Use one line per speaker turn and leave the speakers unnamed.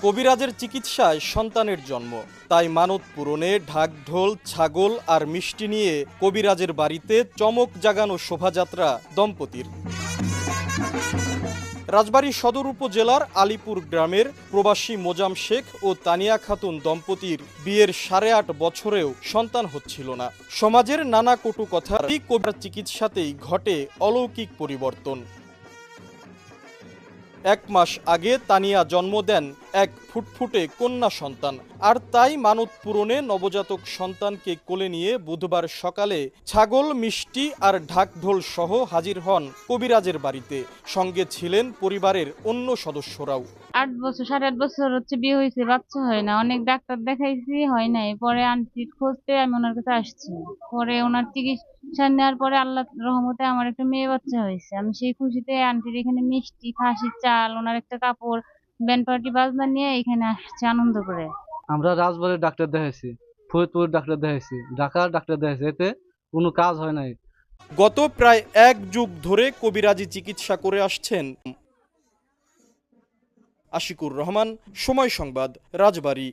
কবিরাজের চিকিৎসায় সন্তানের জন্ম, তাই মানত পূরণে ঢাকঢোল, ছাগল আর মিষ্টি নিয়ে কবিরাজের বাড়িতে চমক জাগানো শোভাযাত্রা দম্পতির। রাজবাড়ী সদর উপজেলার আলীপুর গ্রামের প্রবাসী মোজাম শেখ ও তানিয়া খাতুন দম্পতির বিয়ের 8.5 বছরেও সন্তান হচ্ছিল না। সমাজের নানা কটু কথা কবিরাজ চিকিৎসাতেই ঘটে অলৌকিক পরিবর্তন। 1 মাস আগে তানিয়া জন্ম দেন এক ফুটফুটে কন্যা সন্তান, আর তাই মানত পূরণে নবজাতক সন্তানকে কোলে নিয়ে বুধবার সকালে ছাগল, মিষ্টি আর ঢাকঢোল সহ হাজির হন কবিরাজের বাড়িতে। সঙ্গে ছিলেন পরিবারের অন্য সদস্যরাও।
8 বছর 8.5 বছর হচ্ছে বিয়ে হয়েছে, বাচ্চা হয় না। অনেক ডাক্তার দেখাইছি, হয় নাই। পরে আন্টির খোঁজ পেয়ে আমি ওনার কাছে আসছি। পরে ওনার চিকিৎসা নেওয়ার পরে আল্লাহ রহমতে আমার একটা মেয়ে বাচ্চা হয়েছে। আমি সেই খুশিতে আন্টির এখানে মিষ্টি, খাসির চাল, ওনার একটা কাপড়, ব্যান্ড পার্টি বাজনা নিয়ে এখানে আসছে আনন্দ করে।
আমরা রাজবাড়ির ডাক্তার দেখাইছি, ফরিদপুর ডাক্তার দেখাইছি, ঢাকার ডাক্তার দেখাইছি, এতে কোনো কাজ হয় নাই।
গত প্রায় 1 যুগ ধরে কবিরাজি চিকিৎসা করে আসছেন। আশিকুর রহমান, সময় সংবাদ, রাজবাড়ী।